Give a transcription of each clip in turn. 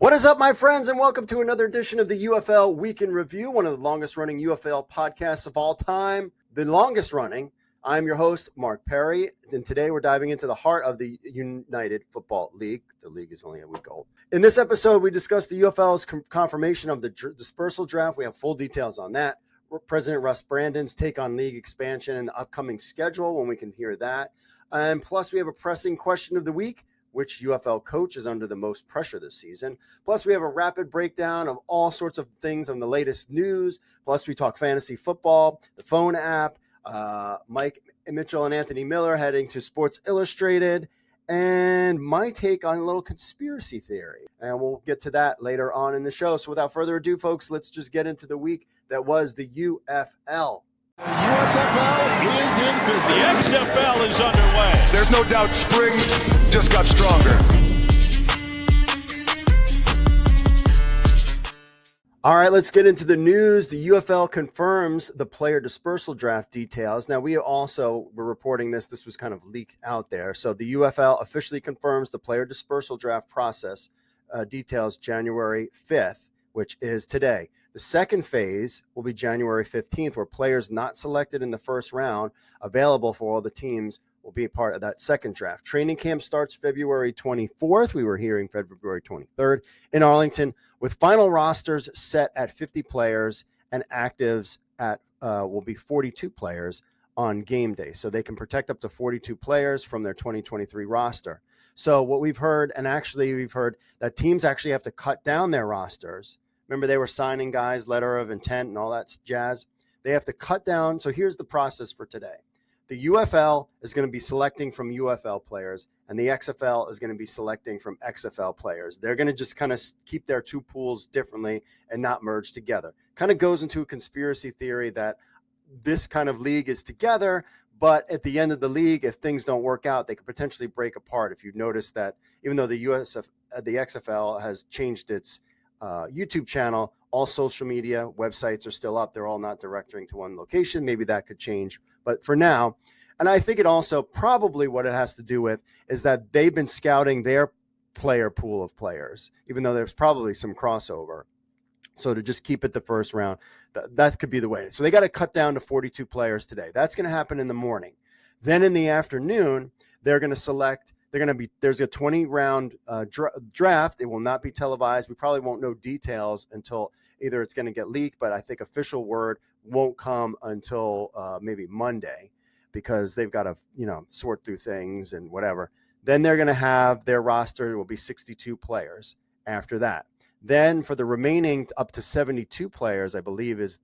What is up, my friends, and welcome to another edition of the UFL Week In Review, one of the longest-running UFL podcasts of all time, the longest-running. I'm your host, Mark Perry, and today we're diving into the heart of the United Football League. The league is only a week old. In this episode, we discuss the UFL's confirmation of the dispersal draft. We have full details on that. President Russ Brandon's take on league expansion and the upcoming schedule, when we can hear that. And plus, we have a pressing question of the week. Which UFL coach is under the most pressure this season? Plus, we have a rapid breakdown of all sorts of things on the latest news. Plus, we talk fantasy football, the phone app, Mike Mitchell and Anthony Miller heading to Sports Illustrated, and my take on a little conspiracy theory. And we'll get to that later on in the show. So without further ado, folks, let's just get into the week that was the UFL. USFL is in business. The XFL is underway. There's no doubt spring just got stronger. All right, let's get into the news. The UFL confirms the player dispersal draft details. Now, we also were reporting this. This was kind of leaked out there. So the UFL officially confirms the player dispersal draft process details January 5th, which is today. The second phase will be January 15th, where players not selected in the first round, available for all the teams, will be a part of that second draft. Training camp starts February 24th. We were hearing February 23rd in Arlington, with final rosters set at 50 players and actives at will be 42 players on game day. So they can protect up to 42 players from their 2023 roster. So what we've heard, and actually we've heard that teams actually have to cut down their rosters. Remember, they were signing guys, letter of intent and all that jazz. They have to cut down. So here's the process for today. The UFL is going to be selecting from UFL players, and the XFL is going to be selecting from XFL players. They're going to just kind of keep their two pools differently and not merge together. Kind of goes into a conspiracy theory that this kind of league is together, but at the end of the league, if things don't work out, they could potentially break apart. If you've noticed that, even though the XFL has changed its YouTube channel, all social media websites are still up. They're all not directing to one location. Maybe that could change. But for now, and I think it also probably what it has to do with is that they've been scouting their player pool of players, even though there's probably some crossover. So to just keep it the first round, that could be the way. So they got to cut down to 42 players today. That's going to happen in the morning. Then in the afternoon, they're going to select. There's a 20-round draft. It will not be televised. We probably won't know details until either it's going to get leaked, but I think official word won't come until maybe Monday, because they've got to, sort through things and whatever. Then they're going to have their roster will be 62 players after that. Then for the remaining up to 72 players, I believe is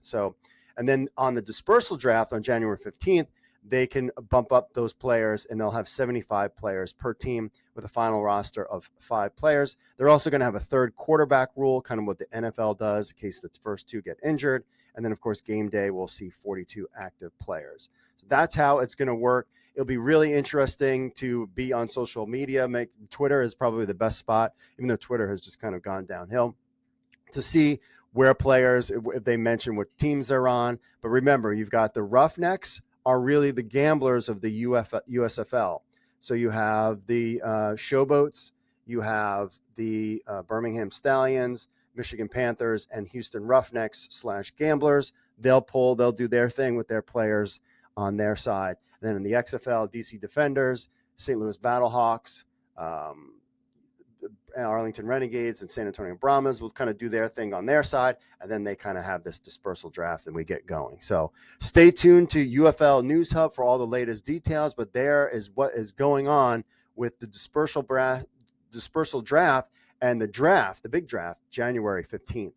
So, and then on the dispersal draft on January 15th, they can bump up those players, and they'll have 75 players per team with a final roster of 5 players. They're also going to have a third quarterback rule, kind of what the NFL does in case the first 2 get injured. And then, of course, game day, we'll see 42 active players. So that's how it's going to work. It'll be really interesting to be on social media. Twitter is probably the best spot, even though Twitter has just kind of gone downhill, to see where players, if they mention what teams they're on. But remember, you've got the Roughnecks, are really the gamblers of the USFL. So you have the Showboats, you have the Birmingham Stallions, Michigan Panthers, and Houston Roughnecks / gamblers. They'll do their thing with their players on their side. And then in the XFL, DC Defenders, St. Louis Battlehawks, Arlington Renegades, and San Antonio Brahmas will kind of do their thing on their side, and then they kind of have this dispersal draft and we get going. So stay tuned to UFL News Hub for all the latest details, but there is what is going on with the dispersal draft and the big draft, January 15th.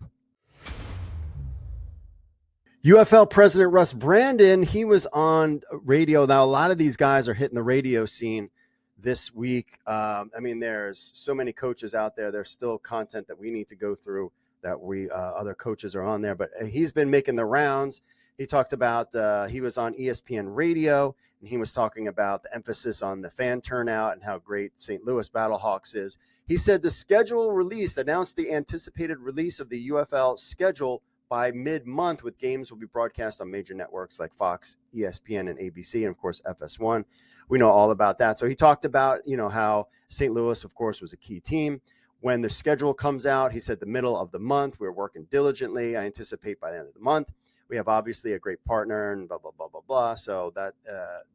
UFL President Russ Brandon, he was on radio. Now, a lot of these guys are hitting the radio scene this week. There's so many coaches out there. There's still content that we need to go through that other coaches are on there, but he's been making the rounds. He talked about, he was on ESPN radio, and he was talking about the emphasis on the fan turnout and how great St. Louis Battlehawks is. He said the schedule release announced the anticipated release of the UFL schedule by mid-month, with games will be broadcast on major networks like Fox, ESPN, and ABC, and of course FS1. We know all about that. So he talked about, how St. Louis, of course, was a key team. when the schedule comes out, he said the middle of the month. We're working diligently. I anticipate by the end of the month. We have obviously a great partner and blah, blah, blah, blah, blah. So that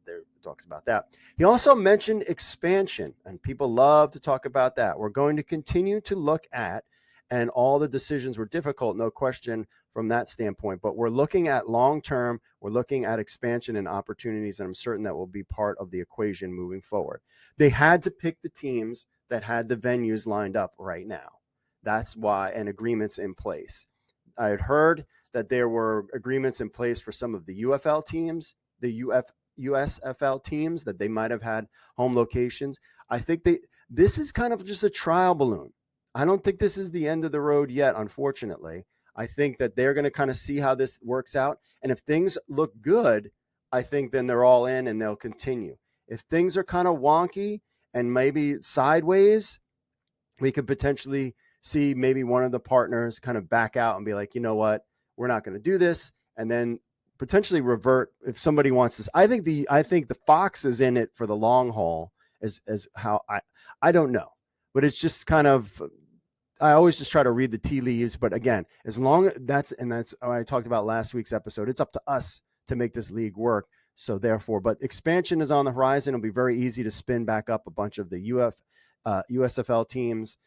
there talks about that. He also mentioned expansion, and people love to talk about that. We're going to continue to look at, and all the decisions were difficult, no question from that standpoint, but we're looking at long-term, we're looking at expansion and opportunities, and I'm certain that will be part of the equation moving forward. They had to pick the teams that had the venues lined up right now. That's why, and agreements in place. I had heard that there were agreements in place for some of the UFL teams, the USFL teams, that they might have had home locations. I think this is kind of just a trial balloon. I don't think this is the end of the road yet, unfortunately. I think that they're going to kind of see how this works out. And if things look good, I think then they're all in and they'll continue. If things are kind of wonky and maybe sideways, we could potentially see maybe one of the partners kind of back out and be like, you know what, we're not going to do this, and then potentially revert if somebody wants this. I think the Fox is in it for the long haul, as how I don't know, but it's just kind of, I always just try to read the tea leaves. But again, as long that's what I talked about last week's episode, it's up to us to make this league work. So therefore, but expansion is on the horizon. It'll be very easy to spin back up a bunch of the USFL teams,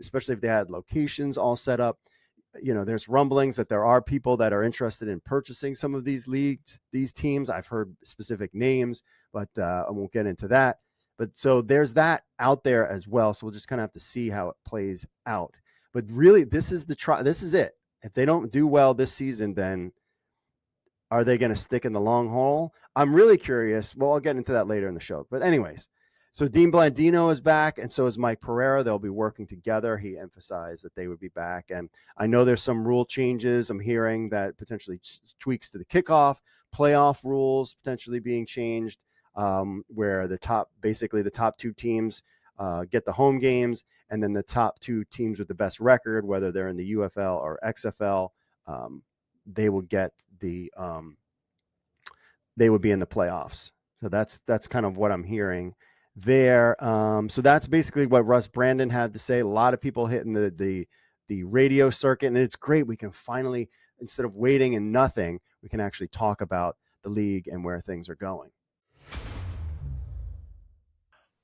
especially if they had locations all set up. You know, there's rumblings that there are people that are interested in purchasing some of these leagues, these teams. I've heard specific names, but I won't get into that. But so there's that out there as well. So we'll just kind of have to see how it plays out. But really, this is this is it. If they don't do well this season, then are they going to stick in the long haul? I'm really curious. Well, I'll get into that later in the show. But anyways, so Dean Blandino is back, and so is Mike Pereira. They'll be working together. He emphasized that they would be back. And I know there's some rule changes. I'm hearing that potentially tweaks to the kickoff, playoff rules potentially being changed, where the top two teams get the home games, and then the top two teams with the best record, whether they're in the UFL or XFL, they will get they would be in the playoffs. So that's kind of what I'm hearing there. So that's basically what Russ Brandon had to say. A lot of people hitting the radio circuit, and it's great. We can finally, instead of waiting and nothing, we can actually talk about the league and where things are going.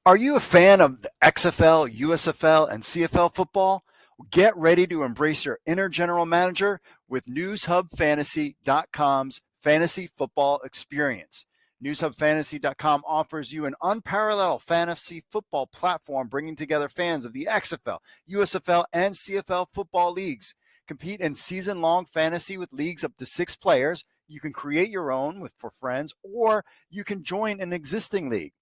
Are you a fan of the XFL, USFL, and CFL football? Get ready to embrace your inner general manager with NewsHubFantasy.com's fantasy football experience. NewsHubFantasy.com offers you an unparalleled fantasy football platform, bringing together fans of the XFL, USFL, and CFL football leagues. Compete in season-long fantasy with leagues up to 6 players. You can create your own for friends, or you can join an existing league.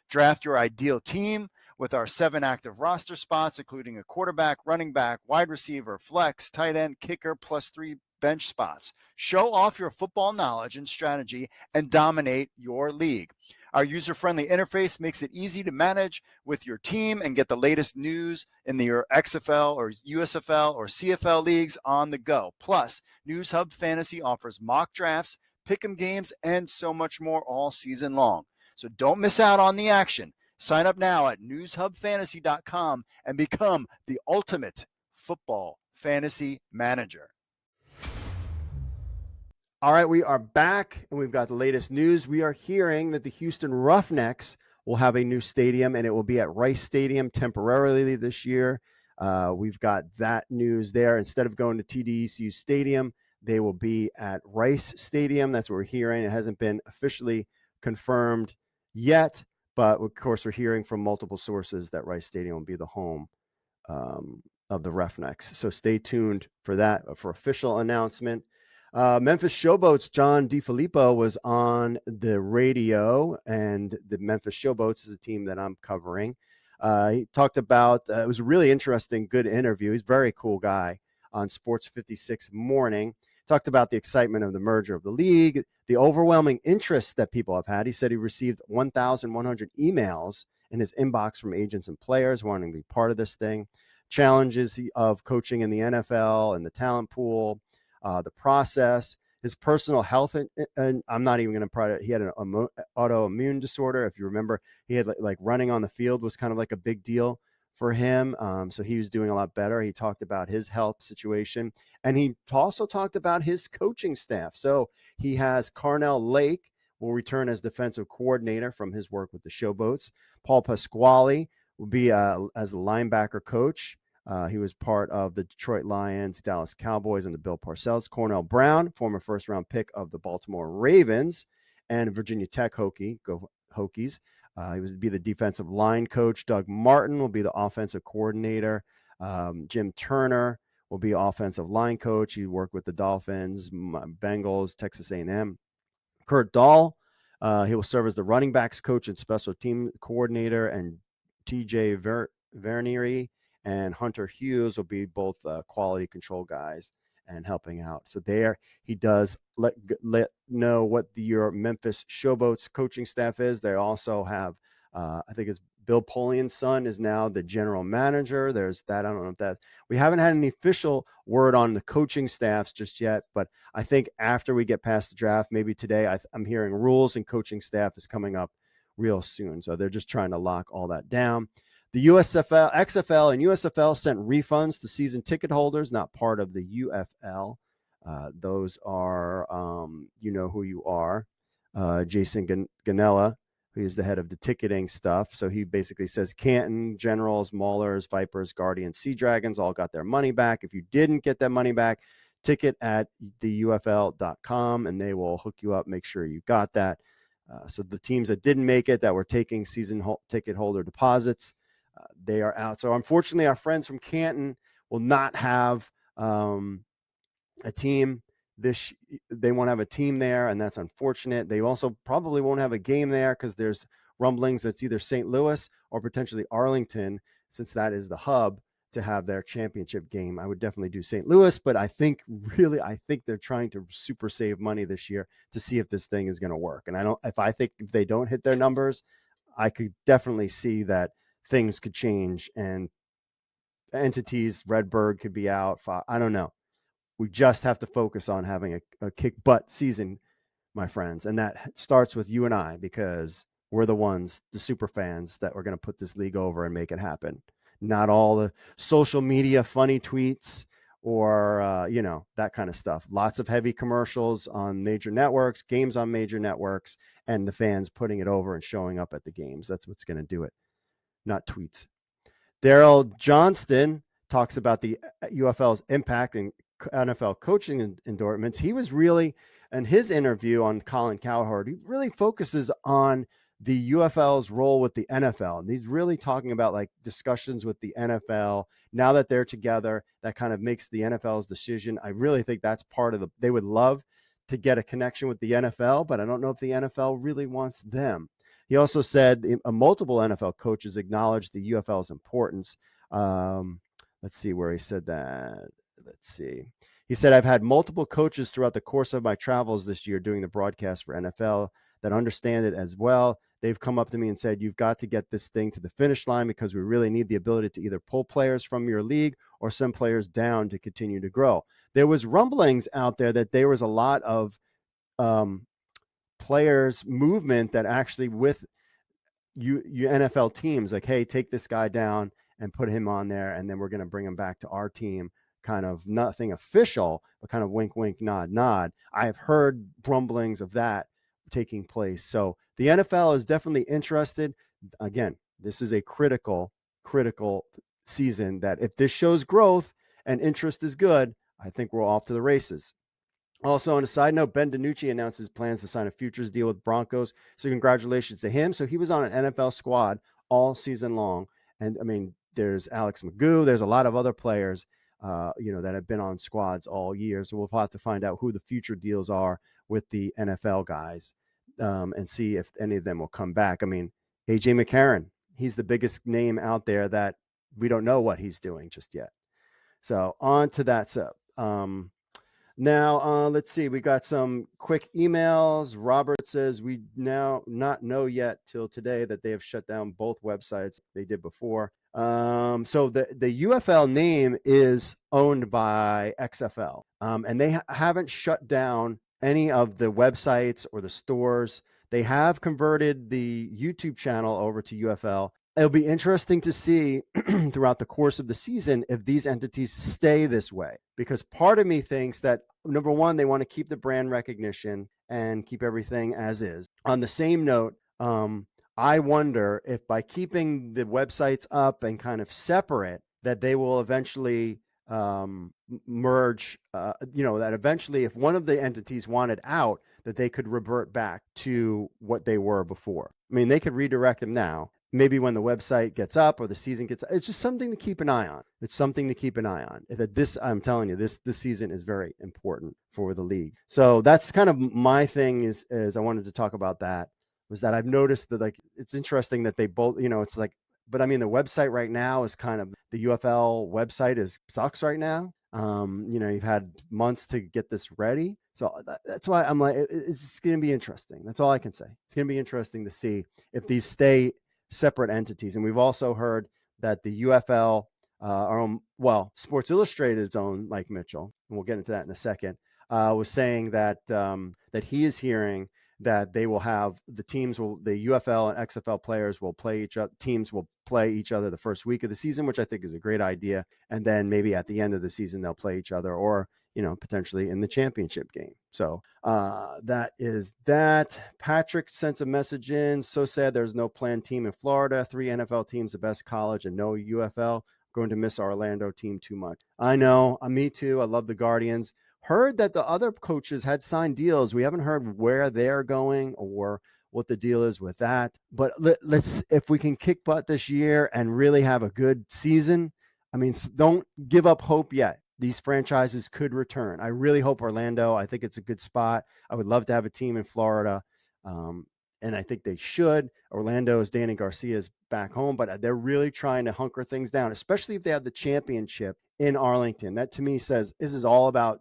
Draft your ideal team with our 7 active roster spots, including a quarterback, running back, wide receiver, flex, tight end, kicker, plus 3 bench spots. Show off your football knowledge and strategy and dominate your league. Our user-friendly interface makes it easy to manage with your team and get the latest news in your XFL or USFL or CFL leagues on the go. Plus, News Hub Fantasy offers mock drafts, pick'em games, and so much more all season long. So don't miss out on the action. Sign up now at newshubfantasy.com and become the ultimate football fantasy manager. All right, we are back, and we've got the latest news. We are hearing that the Houston Roughnecks will have a new stadium, and it will be at Rice Stadium temporarily this year. We've got that news there. Instead of going to TDECU Stadium, they will be at Rice Stadium. That's what we're hearing. It hasn't been officially confirmed yet, but of course we're hearing from multiple sources that Rice Stadium will be the home of the Roughnecks. So stay tuned for that, for official announcement. Memphis Showboats John DeFilippo was on the radio, and the Memphis Showboats is a team that I'm covering. He talked about, it was a really interesting, good interview. He's a very cool guy on Sports 56 Morning. Talked about the excitement of the merger of the league, the overwhelming interest that people have had. He said he received 1,100 emails in his inbox from agents and players wanting to be part of this thing. Challenges of coaching in the NFL and the talent pool, the process, his personal health, and I'm not even going to he had an autoimmune disorder. If you remember, he had like running on the field was kind of like a big deal for him. So he was doing a lot better. He talked about his health situation, and he also talked about his coaching staff. So he has Carnell Lake will return as defensive coordinator from his work with the Showboats. Paul Pasquale will be as a linebacker coach. He was part of the Detroit Lions, Dallas Cowboys, and the Bill Parcells. Cornell Brown, former first-round pick of the Baltimore Ravens and Virginia Tech Hokie, go Hokies. He was be the defensive line coach. Doug Martin will be the offensive coordinator. Jim Turner will be offensive line coach. He worked with the Dolphins, Bengals, Texas A&M. Kurt Dahl, he will serve as the running backs coach and special team coordinator. And TJ Vernieri and Hunter Hughes will be both quality control guys and helping out. So there he does let know what your Memphis Showboats coaching staff is. They also have, I think it's Bill Polian's son is now the general manager. There's that. I don't know if that, we haven't had any official word on the coaching staffs just yet, but I think after we get past the draft, maybe today, I'm hearing rules and coaching staff is coming up real soon. So they're just trying to lock all that down. The USFL, XFL, and USFL sent refunds to season ticket holders, not part of the UFL. Those are, you know who you are, Jason Ganella, who is the head of the ticketing stuff. So he basically says Canton, Generals, Maulers, Vipers, Guardians, Sea Dragons all got their money back. If you didn't get that money back, ticket at the UFL.com, and they will hook you up, make sure you got that. So the teams that didn't make it, that were taking season ticket holder deposits, they are out. So unfortunately, our friends from Canton will not have a team they won't have a team there, and that's unfortunate. They also probably won't have a game there because there's rumblings that's either St. Louis or potentially Arlington, since that is the hub to have their championship game. I would definitely do St. Louis, but I think they're trying to super save money this year to see if this thing is going to work. And if they don't hit their numbers, I could definitely see that things could change and entities, Redbird could be out. I don't know. We just have to focus on having a kick butt season, my friends. And that starts with you and I, because we're the ones, the super fans, that are going to put this league over and make it happen. Not all the social media funny tweets or, that kind of stuff. Lots of heavy commercials on major networks, games on major networks, and the fans putting it over and showing up at the games. That's what's going to do it, not tweets. Daryl Johnston talks about the UFL's impact and NFL coaching endorsements. He was really, in his interview on Colin Cowherd, he really focuses on the UFL's role with the NFL. And he's really talking about like discussions with the NFL. Now that they're together, that kind of makes the NFL's decision. I really think that's part of they would love to get a connection with the NFL, but I don't know if the NFL really wants them. He also said multiple NFL coaches acknowledged the UFL's importance. Let's see where he said that. Let's see. He said, I've had multiple coaches throughout the course of my travels this year doing the broadcast for NFL that understand it as well. They've come up to me and said, you've got to get this thing to the finish line because we really need the ability to either pull players from your league or send players down to continue to grow. There was rumblings out there that there was a lot of players movement that actually with you NFL teams, like, hey, take this guy down and put him on there, and then we're going to bring him back to our team. Kind of nothing official, but kind of wink, wink, nod, nod. I have heard rumblings of that taking place. So the NFL is definitely interested. Again, this is a critical season that if this shows growth and interest is good, I think we're off to the races. Also, on a side note, Ben DiNucci announced his plans to sign a futures deal with Broncos. So congratulations to him. So he was on an NFL squad all season long. And I mean, there's Alex Magoo. There's a lot of other players, that have been on squads all year. So we'll have to find out who the future deals are with the NFL guys and see if any of them will come back. I mean, AJ McCarron, he's the biggest name out there that we don't know what he's doing just yet. So on to that. So, now, let's see. We got some quick emails. Robert says we now not know yet till today that they have shut down both websites they did before. So the UFL name is owned by XFL, and they haven't shut down any of the websites or the stores. They have converted the YouTube channel over to UFL. it'll be interesting to see throughout the course of the season if these entities stay this way, because part of me thinks that, number one, they want to keep the brand recognition and keep everything as is. On the same note, I wonder if by keeping the websites up and kind of separate, that they will eventually merge, that eventually if one of the entities wanted out, that they could revert back to what they were before. I mean, they could redirect them now. Maybe when the website gets up or the season gets up, it's just something to keep an eye on. It's something to keep an eye on. I'm telling you, this season is very important for the league. So that's kind of my thing is I wanted to talk about that, was that I've noticed that, like, it's interesting that they both, it's like, but I mean, the website right now is kind of, the UFL website sucks right now. You've had months to get this ready. So that's why I'm like, it's going to be interesting. That's all I can say. It's going to be interesting to see if these stay separate entities. And we've also heard that the UFL, Sports Illustrated's own Mike Mitchell, and we'll get into that in a second, was saying that he is hearing that they will have the UFL and XFL players will play each other. Teams will play each other the first week of the season, which I think is a great idea. And then maybe at the end of the season, they'll play each other, or, potentially in the championship game. So that is that. Patrick sent a message in. So sad there's no planned team in Florida. 3 NFL teams, the best college, and no UFL. Going to miss our Orlando team too much. I know. Me too. I love the Guardians. Heard that the other coaches had signed deals. We haven't heard where they're going or what the deal is with that. But let's, if we can kick butt this year and really have a good season, I mean, don't give up hope yet. These franchises could return. I really hope Orlando. I think it's a good spot. I would love to have a team in Florida. And I think they should. Orlando's Danny Garcia's back home, but they're really trying to hunker things down, especially if they have the championship in Arlington. That to me says this is all about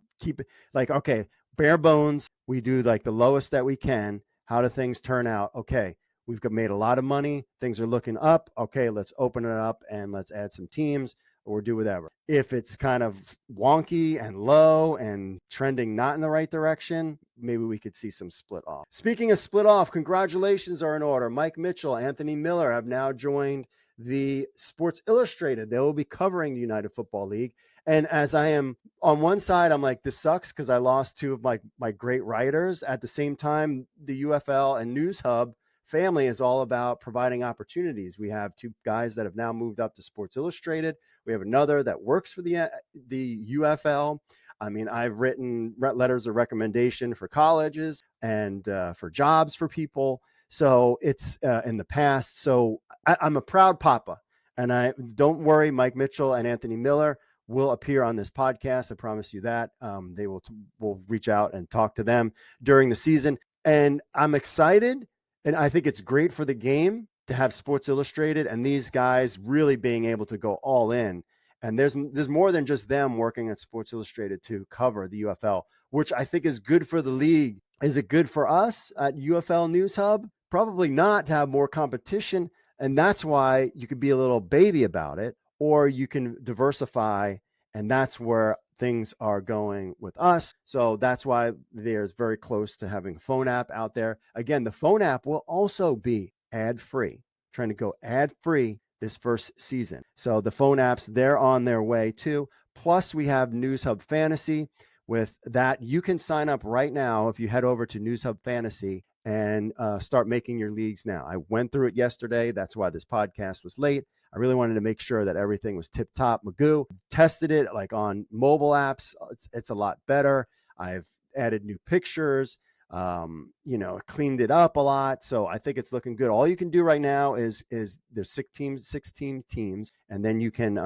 okay, bare bones. We do like the lowest that we can. How do things turn out? Okay, we've made a lot of money. Things are looking up. Okay, let's open it up and let's add some teams or do whatever. If it's kind of wonky and low and trending not in the right direction, maybe we could see some split off. Speaking of split off, congratulations are in order. Mike Mitchell, Anthony Miller have now joined the Sports Illustrated. They will be covering the United Football League. And as I am on one side, I'm like, this sucks because I lost 2 of my great writers. At the same time, the UFL and News Hub family is all about providing opportunities. We have 2 guys that have now moved up to Sports Illustrated. We have another that works for the UFL. I mean, I've written letters of recommendation for colleges and for jobs for people. So it's in the past. So I'm a proud papa. And I don't worry, Mike Mitchell and Anthony Miller will appear on this podcast. I promise you that. They will reach out and talk to them during the season. And I'm excited. And I think it's great for the game to have Sports Illustrated and these guys really being able to go all in. And there's more than just them working at Sports Illustrated to cover the UFL, which I think is good for the league. Is it good for us at UFL News Hub? Probably not, to have more competition. And that's why you could be a little baby about it, or you can diversify. And that's where things are going with us. So that's why there's very close to having a phone app out there. Again, the phone app will also be ad-free, trying to go ad-free this first season. So the phone apps, they're on their way too. Plus we have News Hub Fantasy. With that, you can sign up right now if you head over to News Hub Fantasy and start making your leagues now. I went through it yesterday. That's why this podcast was late. I really wanted to make sure that everything was tip top. Magoo tested it like on mobile apps. It's a lot better. I've added new pictures, cleaned it up a lot. So I think it's looking good. All you can do right now is there's 16 teams. And then you can,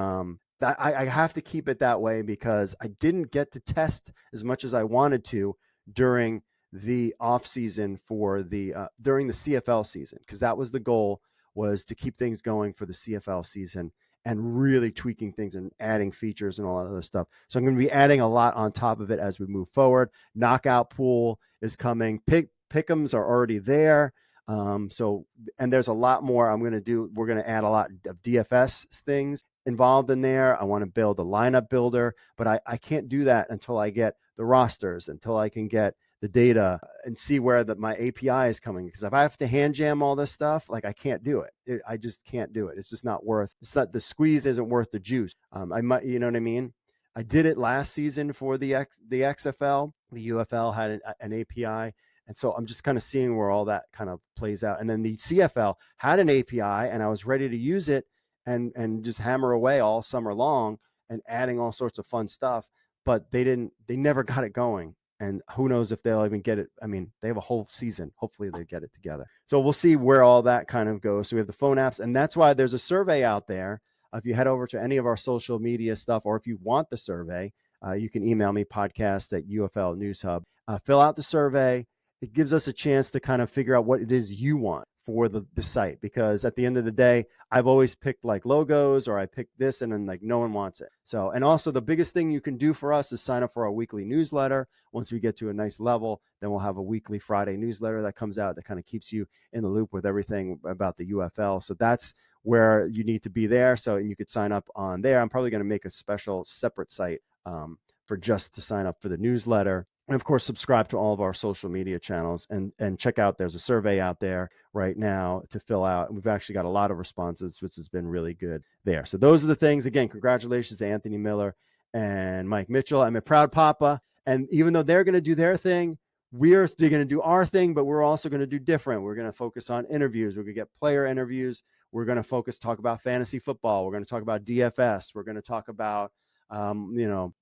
I have to keep it that way because I didn't get to test as much as I wanted to during the off season for during the CFL season, because that was the goal, was to keep things going for the CFL season and really tweaking things and adding features and all that other stuff. So I'm going to be adding a lot on top of it as we move forward. Knockout pool is coming. Pick'ems are already there. And there's a lot more I'm going to do. We're going to add a lot of DFS things involved in there. I want to build a lineup builder, but I can't do that until I get the rosters, until I can get the data and see where my API is coming. Because if I have to hand jam all this stuff, like I can't do it. I just can't do it. It's just not worth. It's not, the squeeze isn't worth the juice. I might, you know what I mean? I did it last season for the XFL. The UFL had an API. And so I'm just kind of seeing where all that kind of plays out. And then the CFL had an API, and I was ready to use it and just hammer away all summer long and adding all sorts of fun stuff. But they never got it going. And who knows if they'll even get it. I mean, they have a whole season. Hopefully they get it together. So we'll see where all that kind of goes. So we have the phone apps, and that's why there's a survey out there. If you head over to any of our social media stuff, or if you want the survey, you can email me, podcast@UFL News Hub. Fill out the survey. It gives us a chance to kind of figure out what it is you want for the site, because at the end of the day, I've always picked like logos, or I picked this, and then like no one wants it. So, and also the biggest thing you can do for us is sign up for our weekly newsletter. Once we get to a nice level, then we'll have a weekly Friday newsletter that comes out that kind of keeps you in the loop with everything about the UFL. So that's where you need to be there. So, and you could sign up on there. I'm probably going to make a special separate site for just to sign up for the newsletter. And of course, subscribe to all of our social media channels, and check out, there's a survey out there right now to fill out. And we've actually got a lot of responses, which has been really good there. So those are the things. Again, congratulations to Anthony Miller and Mike Mitchell. I'm a proud papa. And even though they're going to do their thing, we're still going to do our thing, but we're also going to do different. We're going to focus on interviews. We're going to get player interviews. We're going to talk about fantasy football. We're going to talk about DFS. We're going to talk about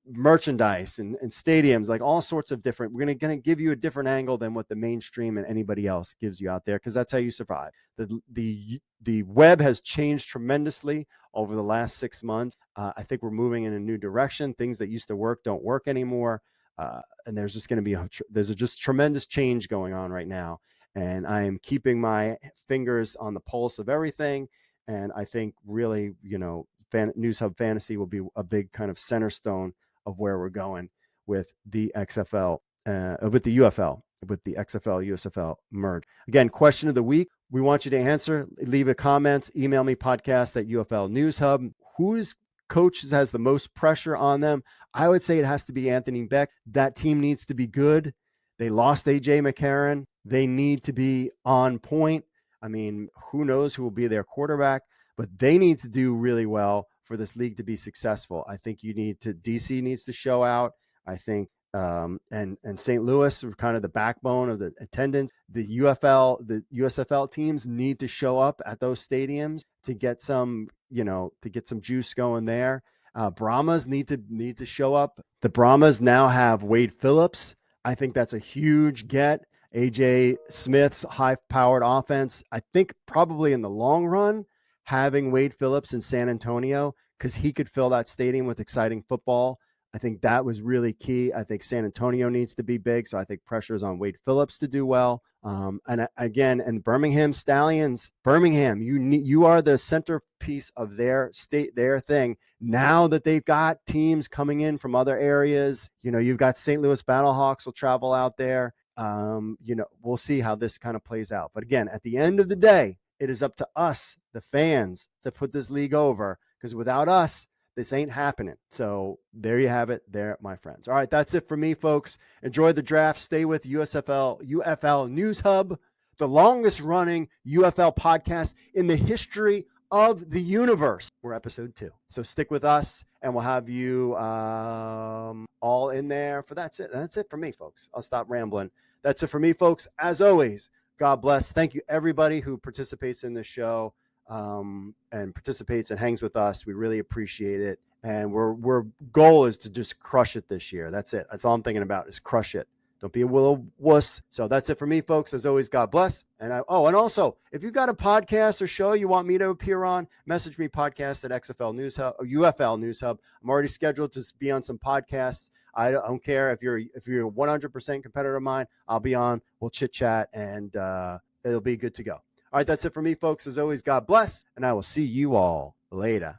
merchandise and stadiums, like all sorts of different. We're going to give you a different angle than what the mainstream and anybody else gives you out there, because that's how you survive. The web has changed tremendously over the last 6 months. I think we're moving in a new direction. Things that used to work don't work anymore, and there's just going to be there's just tremendous change going on right now. And I am keeping my fingers on the pulse of everything. And I think really, News Hub Fantasy will be a big kind of center stone of where we're going with the XFL, with the UFL, with the XFL-USFL merge. Again, question of the week. We want you to answer. Leave a comment. Email me, podcast@UFL News Hub. Whose coach has the most pressure on them? I would say it has to be Anthony Beck. That team needs to be good. They lost A.J. McCarron. They need to be on point. I mean, who knows who will be their quarterback? But they need to do really well for this league to be successful. I think DC needs to show out. I think, and St. Louis are kind of the backbone of the attendance. The USFL teams need to show up at those stadiums to get some juice going there. Brahmas need to show up. The Brahmas now have Wade Phillips. I think that's a huge get. AJ Smith's high-powered offense. I think probably in the long run, having Wade Phillips in San Antonio, because he could fill that stadium with exciting football, I think that was really key. I think San Antonio needs to be big, so I think pressure is on Wade Phillips to do well. And Birmingham Stallions, you are the centerpiece of their thing. Now that they've got teams coming in from other areas, you've got St. Louis Battlehawks will travel out there. We'll see how this kind of plays out. But again, at the end of the day, it is up to us, the fans, to put this league over, because without us, this ain't happening. So there you have it there, my friends. All right, that's it for me, folks. Enjoy the draft. Stay with UFL News Hub, the longest running UFL podcast in the history of the universe. We're episode 2. So stick with us, and we'll have you all in there for that's it. That's it for me, folks. I'll stop rambling. That's it for me, folks. As always, God bless. Thank you, everybody who participates in this show and participates and hangs with us. We really appreciate it. And we're goal is to just crush it this year. That's it. That's all I'm thinking about is crush it. Don't be a little wuss. So that's it for me, folks. As always, God bless. And and also, if you've got a podcast or show you want me to appear on, message me, podcast@XFL News Hub or UFL News Hub. I'm already scheduled to be on some podcasts. I don't care if you're a 100% competitor of mine. I'll be on. We'll chit chat, and it'll be good to go. All right, that's it for me, folks. As always, God bless, and I will see you all later.